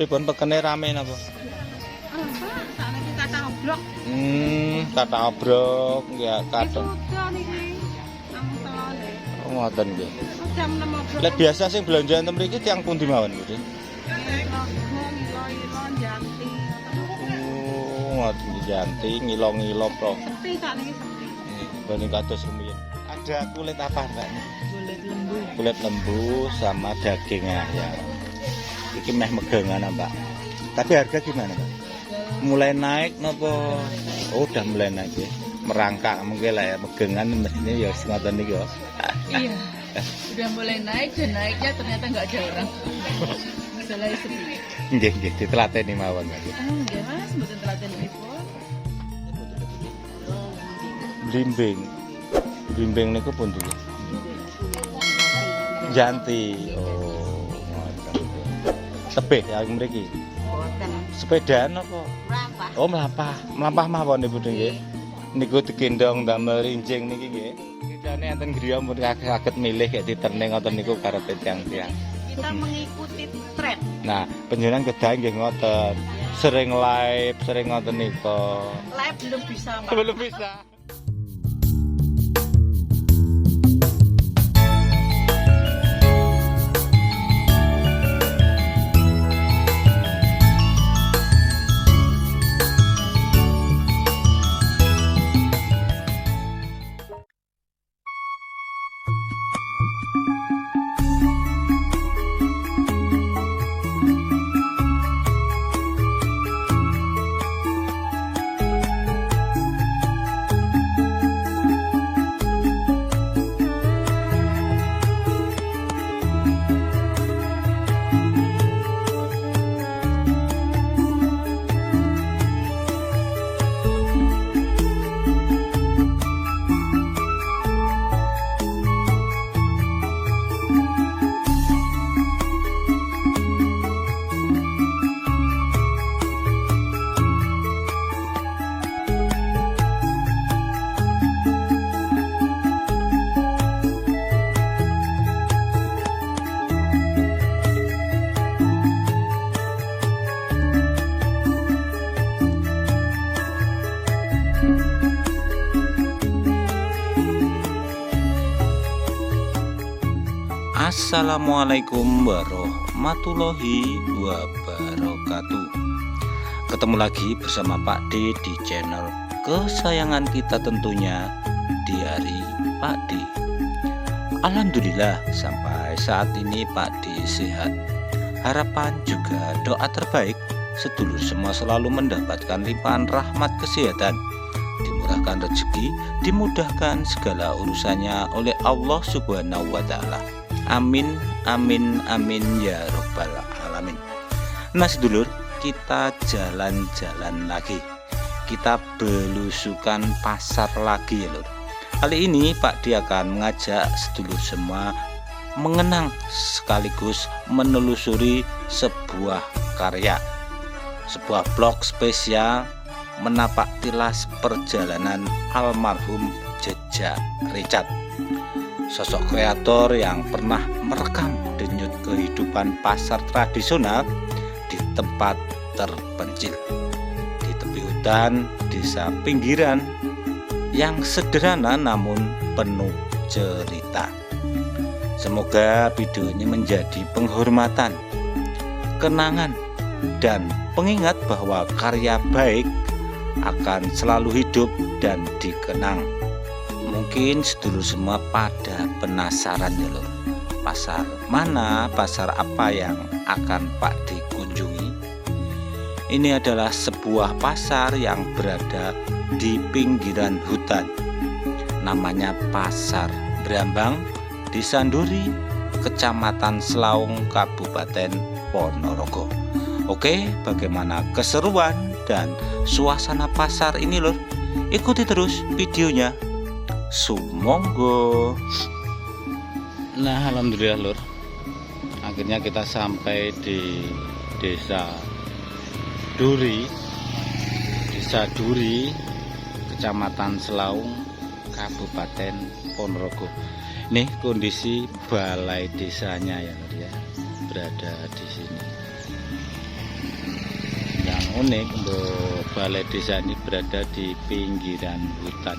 pripun pekene rame napa? Sakniki kathah obrok. Kata obrok ya kadang. Sudah niki. Namung telone. Ngoten nggih. Jam 6 obrok. Lek biasa sing belanja enten mriki tiyang pundi mawon nggih? Ngilo-ngilo Janti. Ngoten Janti ngilo-ngilo pro. Sepi sakniki sepi. Banding kados rumiyin. Ada kulit apa, Mbak? Kulit lembu. Kulit lembu sama daging ayam. Iki meh megangan, Mbak. Tapi harga gimana, Mbak? Mulai naik nopo? Oh, udah mulai naik ya. Merangkak mungkin lah ya megangan mestinya ya ngoten niki yo. Iya. Udah mulai naik dan naiknya ternyata nggak ada orang. Masalah sepi. Nggih, nggih, ditelateni mawon, Mbak. Nggih, Mas, mboten telaten pripun. Blimbing. Blimbing niku pundi? Janti. Oh, ngoten. Tebih ya mriki. Mboten. Sepedaan apa? Mlampah. Oh, melampah. Melampah mawon Ibu nggih. Niku digendong damel rinjing niki nggih. Kitane enten griya mun saged milih kayak diterning ngoten niku karepe tiyang-tiyang. Kita mengikuti tren. Nah, panjenengan kedah nggih ngoten. Sering live, sering ngoten nika. Live belum bisa, Mas. Belum bisa. Assalamualaikum warahmatullahi wabarakatuh. Ketemu lagi bersama Pak D di channel kesayangan kita tentunya, Diari Pak D. Alhamdulillah sampai saat ini Pak D sehat. Harapan juga doa terbaik sedulur semua selalu mendapatkan limpahan rahmat kesehatan, dimurahkan rezeki, dimudahkan segala urusannya oleh Allah Subhanahu wa Ta'ala. Amin, amin, amin ya robbal alamin. Nah sedulur, kita jalan-jalan lagi. Kita belusukan pasar lagi ya lur. Kali ini Pak D akan mengajak sedulur semua mengenang sekaligus menelusuri sebuah karya, sebuah blog spesial menapak tilas perjalanan almarhum Jeja Richard. Sosok kreator yang pernah merekam denyut kehidupan pasar tradisional di tempat terpencil, di tepi hutan, desa pinggiran yang sederhana namun penuh cerita. Semoga video ini menjadi penghormatan, kenangan, dan pengingat bahwa karya baik akan selalu hidup dan dikenang. Mungkin sedulur semua pada penasaran ya lho, pasar mana, pasar apa yang akan Pak D kunjungi. Ini adalah sebuah pasar yang berada di pinggiran hutan. Namanya Pasar Brambang, Desa Nduri, Kecamatan Slaung, Kabupaten Ponorogo. Oke, bagaimana keseruan dan suasana pasar ini lho? Ikuti terus videonya. Sumonggo. Nah, alhamdulillah lur, akhirnya kita sampai di Desa Duri, Kecamatan Slaung, Kabupaten Ponorogo. Nih kondisi balai desanya ya lur ya, berada di sini. unik untuk balai desa ini berada di pinggiran hutan.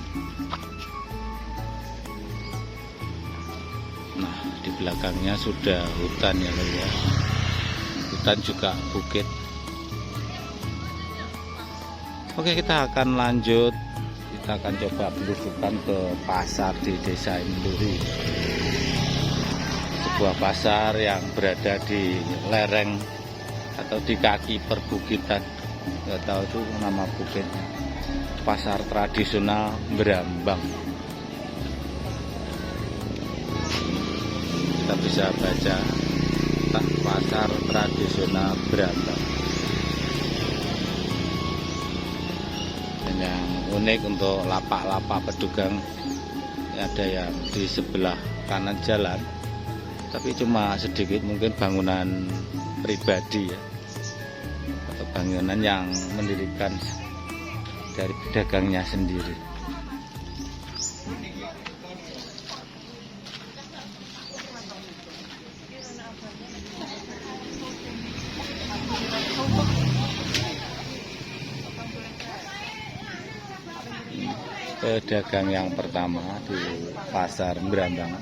Nah, di belakangnya sudah hutan ya Lur ya. Hutan juga bukit. Oke, kita akan lanjut. Kita akan coba belusukan ke pasar di desa ini Lur. Sebuah pasar yang berada di lereng atau di kaki perbukitan, nggak tahu itu nama bukitnya. Pasar tradisional Brambang. Kita bisa baca pasar tradisional Brambang. Dan yang unik untuk lapak-lapak pedagang, ada yang di sebelah kanan jalan, tapi cuma sedikit, mungkin bangunan pribadi ya, atau bangunan yang mendirikan dari pedagangnya sendiri. Pedagang yang pertama di pasar Brambang.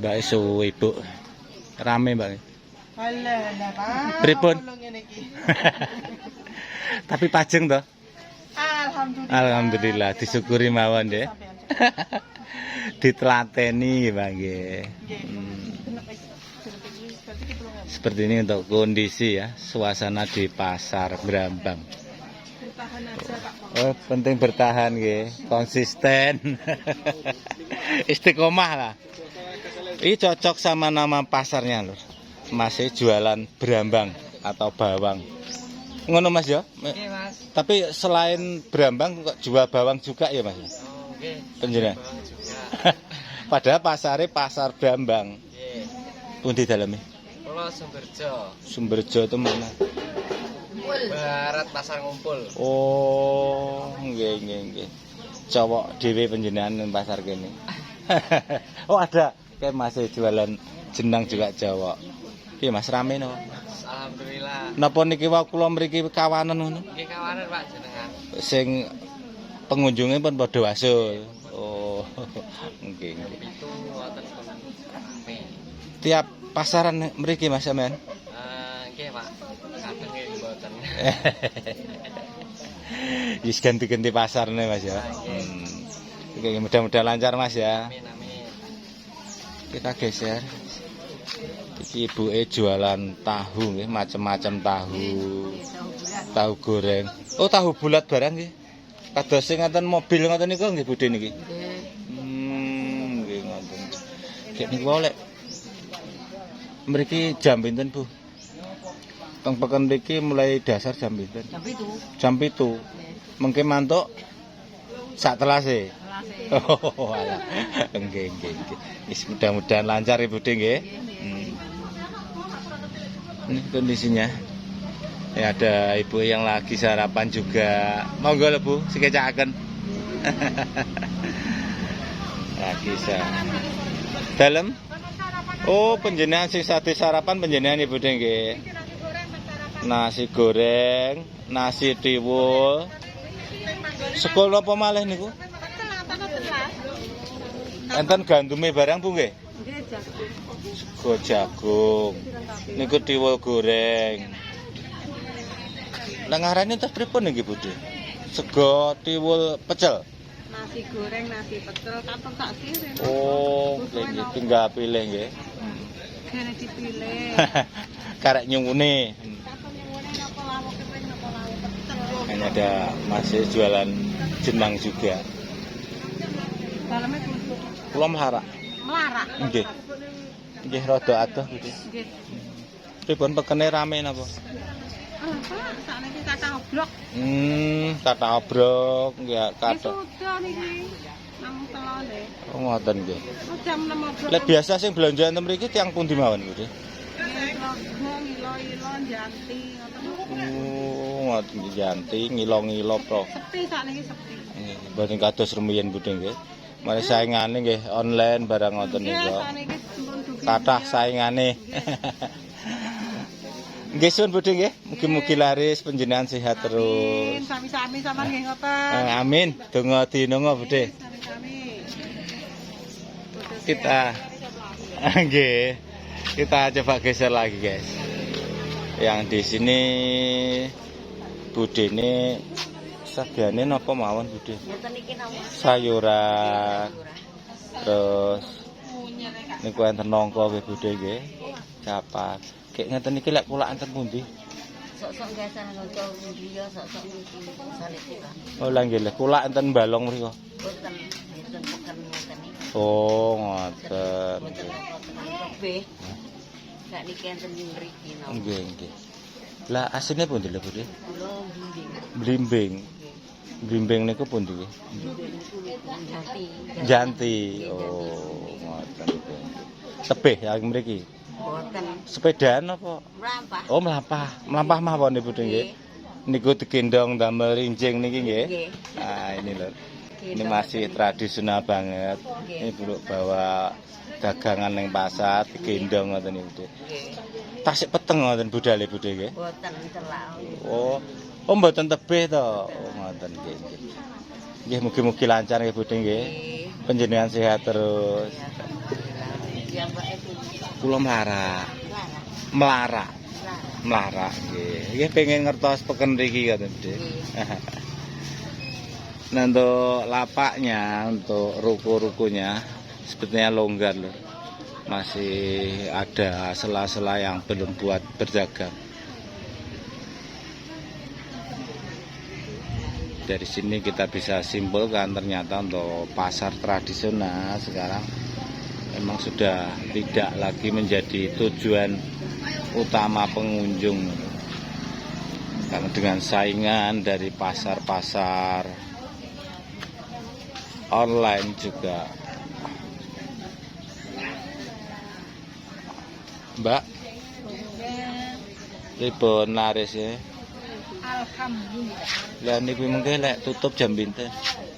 Mbak isu ibu rame Mbak. Pripun? Tapi pajeng toh? Alhamdulillah, disyukuri mawon deh. Ditelateni Mbak nggih. Seperti ini untuk kondisi ya, suasana di pasar Brambang. Oh, penting bertahan nggih, konsisten. Istiqomah lah. Ini cocok sama nama pasarnya Lur. Masih jualan Brambang atau bawang. Ngono Mas ya? Oke, Mas. Tapi selain Brambang kok jual bawang juga ya Mas? Oke. Penjena. Juga. Padahal pasarnya pasar Brambang. Nggih. Pundi daleme? Kula Sumberjo. Sumberjo itu mana? Barat Pasar Ngumpul. Oh, nggih. Cowok dhewe panjenengan nang pasar kene. Oh, ada. Kayak masih jualan jenang juga Jawa. Piye Mas, rame no? Alhamdulillah. Napa niki wae kula mriki kawanan ngono? Nggih kawanan Pak jenengan. Sing pengunjungnya pun padha wasul. Oh, nggih. Itu wonten rame. Tiap pasaran mriki Mas sampean? Nggih Pak. Kadang nggih mboten. Wis ganti-ganti pasarne Mas ya. Oke, mudah-mudahan lancar Mas ya. Amin amin. Kita geser. Iki ibuke jualan tahu nggih, macam-macam tahu. Tahu goreng. Oh, tahu bulat barang nggih. Kados sing ngaten mobil ngoten niku nggih Budhe niki. Nggih ngoten. Gek niku wae lek mriki jam pinten Bu? Teng peken mriki mulai dasar jam pinten? Jam 7. Mengke mantuk sak telase. Oh, alah. Nggih. Wis mudah-mudahan lancar Ibu Budhe nggih. Ini kondisinya. Ya, ada ibu yang lagi sarapan juga. Monggo lho Bu, sikecakaken. Lagi sarapan. Dalem? Oh, panjenengan sing sate sarapan panjenengan Ibu Budhe nggih. Nasi goreng, nasi tiwul. Sego napa malih niku? Enten gandume barang Bu nggih? Nggih, jagung. Sego jagung. Niku tiwul goreng. Lah ngarane terus pripun nggih Budhe? Sego tiwul pecel. Nasi goreng, nasi pecel, katon tak kirim. Oh, nggih tinggal pilih nggih. Kene dipilih. Karek nyungune. Katon nyuwune napa lawak kering napa lawak pecel. Ini ada masih jualan jenang juga. Daleme tutup. Kula melarak. Melarak. Nggih. Nggih rada adoh Budhe. Nggih. Pripun pekene rame napa? Pak, sakniki kacang oblok. Kata obrok nggih Wis kata. sudah niki. Namung telone. Oh ngoten nggih. Oh, jam 6 oblok. Lek biasa sing belanja enten mriki tiyang pundi mawon Budhe? Nggih, kula Raga, ilo-ilo, janti, ngoten. Oh, ngoten Janti ngilo-ngilo pro. Sepi sakniki sepi. Mboten kados rumiyin Budhe nggih. Mari saingane nggih online barang ngoten Nggih, niku. sakniki sampun dugi. Kathah saingane. Nggih sun Budhe nggih, mugi-mugi laris panjenengan sehat Amin, terus. sami-sami sama nggih ngoten. Amin. Donga dinonga Budhe. Sami-sami. Kita nggih. Kita coba geser lagi, guys. Yang di sini Budhe ini sagiane napa mawon Budhe? Ngoten iki napa? Sayuran. Terus niku enten nangka nggih Budhe nggih. Capat. Kayak ngeten iki lek kulak enten pundi? Sok-sok gasah nonton video, sok-sok niki salite Pak. Oh lah nggih lek kulak enten balong mriku. Boten, boten peken ngoten iki. Oh, ngoten. Boten lebih. Sak niki enten mriki napa. Nggih, nggih. Lah asine pundi lho Budhe? Kula bimbing. Blimbing. Blimbing niku pundi nggih? Bimbing niku janti. Janti. Oh, ngoten nggih. Tebih yang mriki. Boten Sepedaan apa? mlampah. Oh, melampah. Melampah mawon Ibu nggih. Niku digendong damel rinjing niki nggih. Nggih. Nah, ini lho. Ini masih tradisional banget. Ini dulu bawa dagangan ning pasar digendong ngoten niku. Nggih. Tasik peteng ngoten budale Budhe nggih. Boten celak. Oh. Oh, mboten tebih to. Oh, ngoten nggih. Nggih mugi-mugi lancar nggih Budhe nggih. Nggih. Panjenengan sehat terus. Ya Mbak itu. Kula melarak. Lara. Melarak. Lara. Melarak nggih. Nggih pengen ngertos peken mriki ngoten Budhe. Nah, untuk lapaknya, untuk ruko-rukonya sepertinya longgar loh. Masih ada sela-sela yang belum buat berdagang. Dari sini kita bisa simpulkan ternyata untuk pasar tradisional sekarang memang sudah tidak lagi menjadi tujuan utama pengunjung. Karena dengan saingan dari pasar-pasar online juga. Mbak, pripun laris ya? Alhamdulillah. Lah niku mengke lek tutup jam pinten?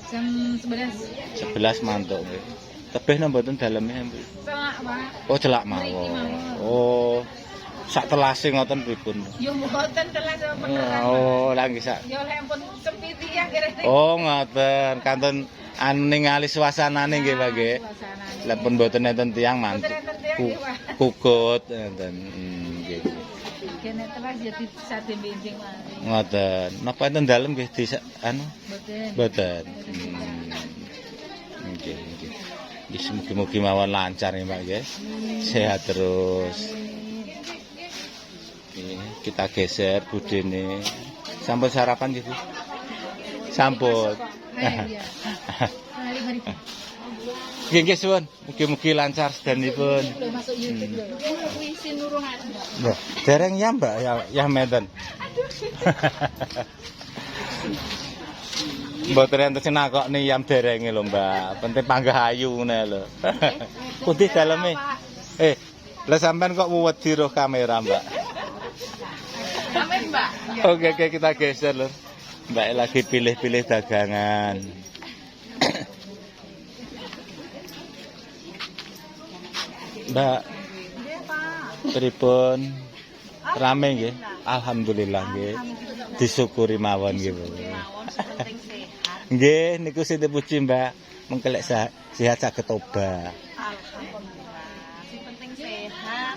Jam 11. 11 mantuk nggih. Tebih napa mboten daleme? Celak, Pak. Oh, celak mawon. Oh. Sak telase ngoten pripun? Yo mboten telas beneran. Oh, lah nggih sak. Yo lek pun sepi tiyang kira-kira. Oh, ngoten. Kantun anu ningali suasanane nggih, Pak nggih. Lek pun mboten enten tiyang mantuk. Kukut enten. Nggih. Kene telas ya di sate benjing mari. Ngoten. Napa enten dalem nggih di anu? Mboten. Mboten. Nggih, nggih. Wis mugi-mugi mawon lancar ya, Pak nggih. Sehat terus. Ini kita geser budene. Sampun sarapan gitu. Sampun. Iya. Mari mari. Nggih nggih suwun, mugi-mugi lancar sedanipun. Lho masuk YouTube lho. Kuwi sinurungan, Mbak. Mbak, dereng ya Mbak ya meten. Mboten enten sing nakokne yam derenge lho Mbak. Penting panggah ayu ngene lho. Putih daleme. Lah sampean kok wedi roh kamera, Mbak? Amin, Mbak. Oke, kita geser lho. Mbak lagi pilih-pilih dagangan. Mbak, Nggih, Pak. pripun? Rame nggih? Alhamdulillah nggih. Disyukuri mawon nggih, Bu. Mawon penting sehat. Nggih, niku sing dipuji, Mbak. Mengkelek sehat saged tobat. Alhamdulillah. Sing penting sehat,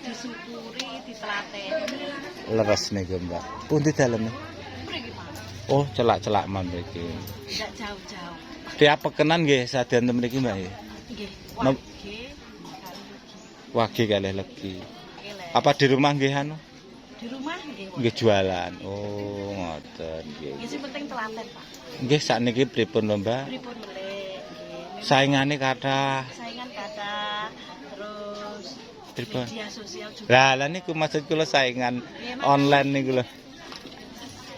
disyukuri, ditlateni. Leres niku, Mbak. Pundi daleme? Mriki, Pak. Oh, celak-celak mriki. Tidak jauh-jauh. Tiap pekenan nggih sadanten mriki, Mbak. Nggih. Nom- Wage, Wage kalih legi. nggih, Le. Apa di rumah nggih anu? Di rumah nggih. Nggih jualan. Oh, ngoten nggih. Ya sing penting telaten, Pak. Nggih sakniki pripun lho, Mbak? Pripun melek, nggih. Saingane kathah. Saingan kata terus Pripun? media sosial juga. Lah niku maksud kula saingan online niku lho.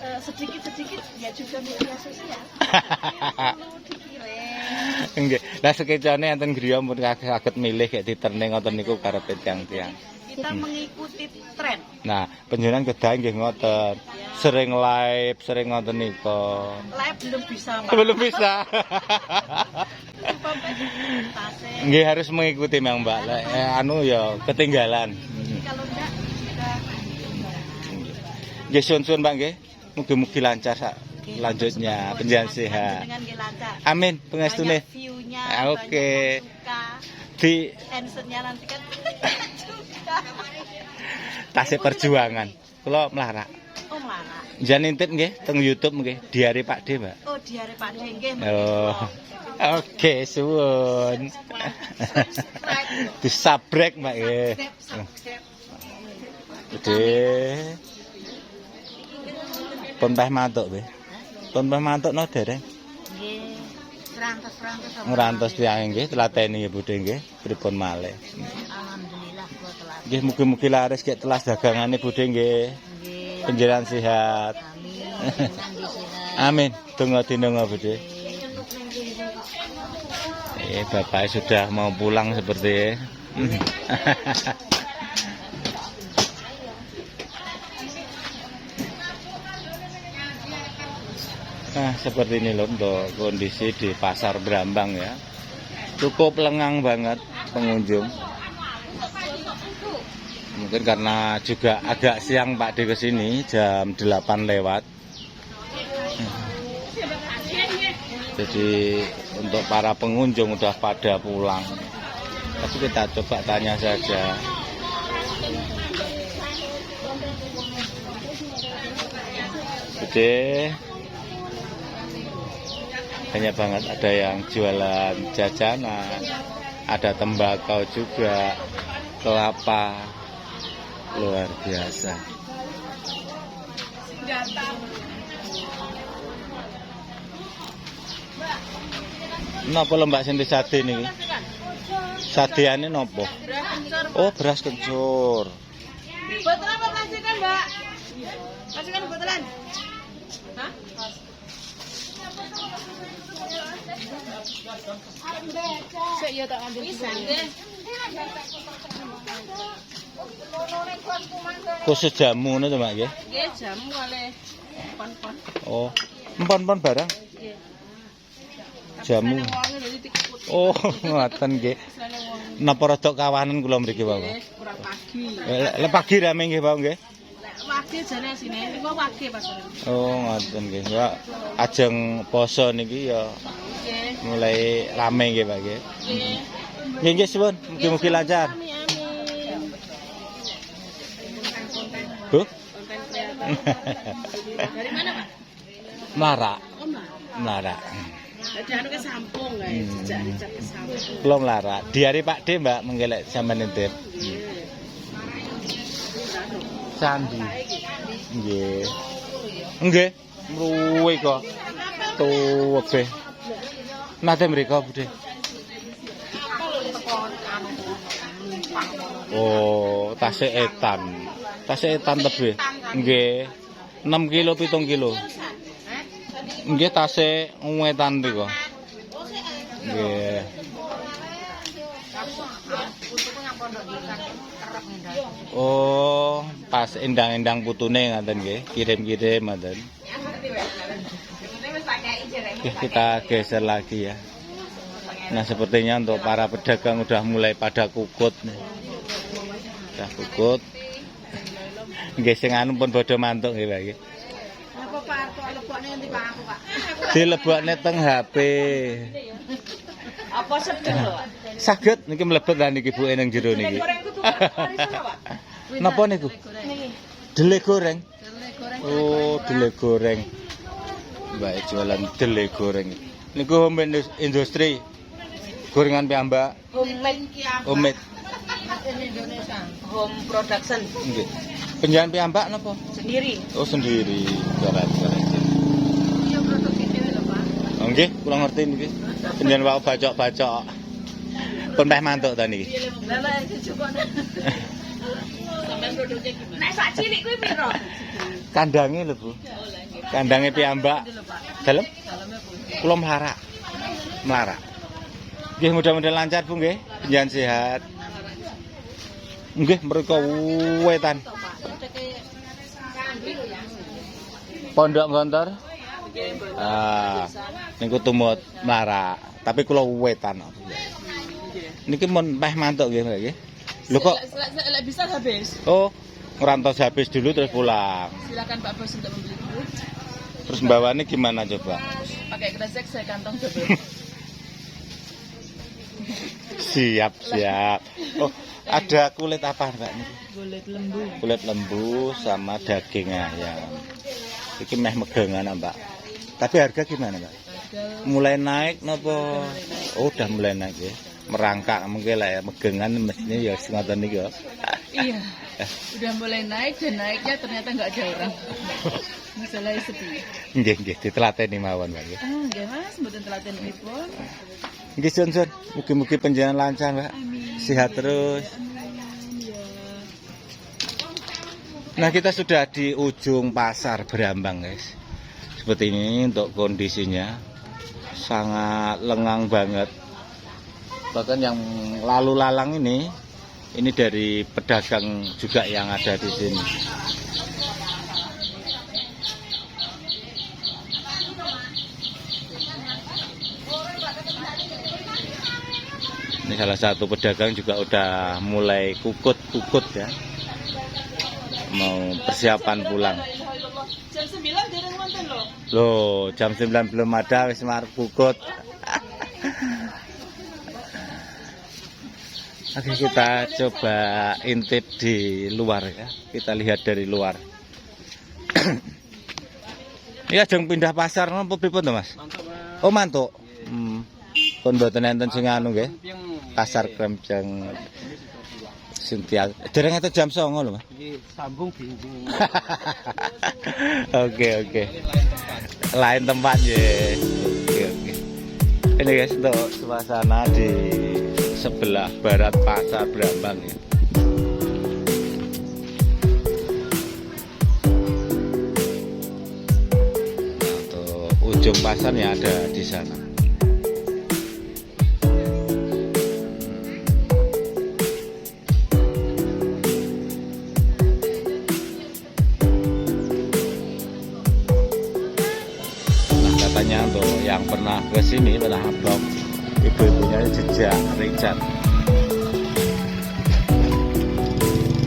Sedikit-sedikit ya juga media sosial. Perlu dikirim. Nggih. Lah sekecane enten griya pun saged milih kayak diterne ngoten niku karepe tiyang-tiyang. Kita mengikuti tren. Nah, panjenengan kedah nggih ngoten. Sering live, sering ngoten nika. Live belum bisa, Pak. Belum bisa. Tasnya. Nggih harus mengikuti Mang Mbak. Lek anu ya ketinggalan. Kalau enggak kita Nggih suwun-suwun Mbak nggih. Mugi-mugi lancar sak lanjutnya panjenengan sehat. dengan lancar. Amin, pengestune. Banyak view-nya, Oke. banyak yang suka. Di Answer-nya nanti kan juga. tasih perjuangan. Kula melarat. Oh, mana? Jan intip nggih teng YouTube nggih, Diare Pak D, Mbak. Oh, diare Pak D nggih. Oh. Oke, suwun. Disabrek, Mbak nggih. Gede. Pun teh mantuk, nggih. Pun teh mantuk no dereng. Nggih. Serantos-serantos. Ngrantos tiyang nggih, telateni ya Budhe nggih. Pripun malih. Alhamdulillah kula telat. Nggih mugi-mugi laris gek telas dagangane Budhe nggih. Nggih. Panjenengan sehat. Amin. Amin. Donga dinonga Budhe. Bapak sudah mau pulang seperti Nah, seperti ini loh untuk kondisi di Pasar Brambang ya. Cukup lengang banget pengunjung. Mungkin karena juga agak siang Pak D kesini jam 8 lewat. Jadi untuk para pengunjung udah pada pulang. Tapi kita coba tanya saja. Jadi banyak banget, ada yang jualan jajanan, ada tembakau juga, kelapa, luar biasa. Napa lho Mbak sing sate niki? Sadeane napa? Oh, beras kencur. Boten apa plastikan, Mbak? Plastikan botelan. Hah? Sik ya tak ambil bisa nggih. Khusus jamu ngono to Mbak nggih? Nggih, jamu oleh pon-pon. Oh, empon-empon barang. Nggih. Jamu. Oh, ngoten nggih. Napa rada kawanan kula mriki wae. Kurang pagi. Le pagi rame nggih, Pak nggih. Wage jane sini, niku wage pasar. Oh, ngoten nggih. Ya, ajeng poso niki ya Nggih. mulai rame nggih, Pak nggih. Nggih. Nggih nggih suwun, mugi-mugi lancar. Amin. Bu? Konten kreator. Dari mana, Pak? Melarak. Oh, Mbak. Melarak. Jadi anu ke Sampung guys, jejak ke Sampung. Kula melarat. Diare Pak D, Mbak, menggelek sampean nitip. Sandi. Nggih. Nggih. Mruwe kok. Tuwebe. Nate mriko, Budhe. Oh, tasik etan. Tasik etan tebe. Nggih. 6 kilo 7 kilo. Nggih tasik wetan mriko. Nggih. Oh, pas endang-endang putune ngaten nggih, kirim-kirim ngaten. Oke, kita geser lagi ya. Nah, sepertinya untuk para pedagang udah mulai pada kukut nih. Udah kukut. Nggih sing anu pun padha mantuk nggih, Pak nggih. Apa Pak kok lebokne endi Pak aku, Pak? Dilebokne teng HP. Apa sedeng lho, Pak? Saged niki mlebet lah niki Bu ning jero niki. Napa niku? Niki. Dele goreng. Dele goreng. Oh, dele goreng. Mbak jualan dele goreng. Niku home industri. Gorengan piyambak. Homemade ki apa? Homemade. Indonesia. Home production Nggih. Penjualan piyambak napa? sendiri. Oh, sendiri. Keren-keren. Iya produksi dhewe lho, Pak. Oh, nggih, kula ngerti niki. Penjualan wae bacok-bacok. Pun meh mantuk ta niki. Lah lah jujukane. Sampeyan produknya gimana? Nek sak cilik kuwi piro? Kandange lho, Bu. Kandange piyambak. Dalem? Dalamnya Bu. Kula melarak. Melarak. Nggih, mudah-mudahan lancar, Bu nggih. Panjenengan sehat. Nggih, mriku wetan. Pondok Gontor. Ah, niku tumut Mlara, tapi kula wetan. Niki mun meh mantuk nggih, nggih. Lho kok Lek bisa habis. oh, ngerantos habis dulu terus pulang. Silakan Pak Bos untuk membeli dulu. Terus mbawanya gimana coba? Pakai kresek saya kantong double. Siap, siap. Oh, ada kulit apa, Mbak? Kulit lembu. Kulit lembu sama daging ayam. Iki meh megengan, Mbak. Tapi harga gimana, Mbak? Harga Mulai naik nopo? Oh, udah mulai naik ya. Merangkak mungkin lah ya, megengan mestinya ya ngoten niki ya. iya. Udah mulai naik dan naiknya ternyata nggak ada orang. Masalahnya sepi. Nggih, nggih, ditelateni mawon, Mbak. Nggih Mas, mboten telaten pun. Nggih, Sun. Mugi-mugi panjenengan lancar, Mbak. Amin. Sehat terus. Amin. Ya. Nah, kita sudah di ujung pasar Brambang, guys. Seperti ini untuk kondisinya sangat lengang banget. Bahkan yang lalu lalang ini dari pedagang juga yang ada di sini. Ini salah satu pedagang juga udah mulai kukut ya. Mau persiapan pulang. Jam 9 dereng wonten lho. Loh, jam 9 belum ada wis marep kukut. Oke, kita coba intip di luar ya. Kita lihat dari luar. Ini ajeng pindah pasar napa pripun to, Mas? Mantap, Mas. Oh, mantuk. Pun mboten enten sing anu nggih. Pasar Kremjang Sintia. Dereng itu jam 09.00 lho, Mas. Iki sambung bingung. Oke. Lain tempat ya. Oke. Ini guys untuk suasana di sebelah barat pasar Brambang ya. Nah, untuk ujung pasarnya ada di sana. Nah, katanya untuk yang pernah ke sini pernah blog ibu-ibunya jejak Richard.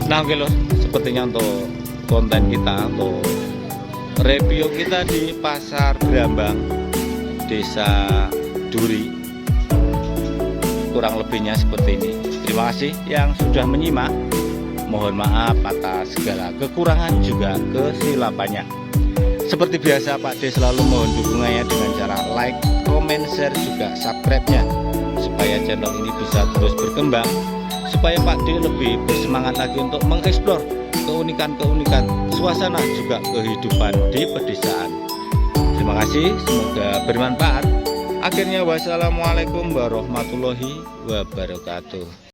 Nah oke loh, sepertinya untuk konten kita, untuk review kita di pasar Brambang Desa Duri kurang lebihnya seperti ini. Terima kasih yang sudah menyimak. Mohon maaf atas segala kekurangan juga kesilapannya. Seperti biasa Pak D selalu mohon dukungannya dengan cara like, komen, share, juga subscribe-nya supaya channel ini bisa terus berkembang, supaya Pak D lebih bersemangat lagi untuk mengeksplor keunikan-keunikan suasana juga kehidupan di pedesaan. Terima kasih, semoga bermanfaat. Akhirnya wassalamualaikum warahmatullahi wabarakatuh.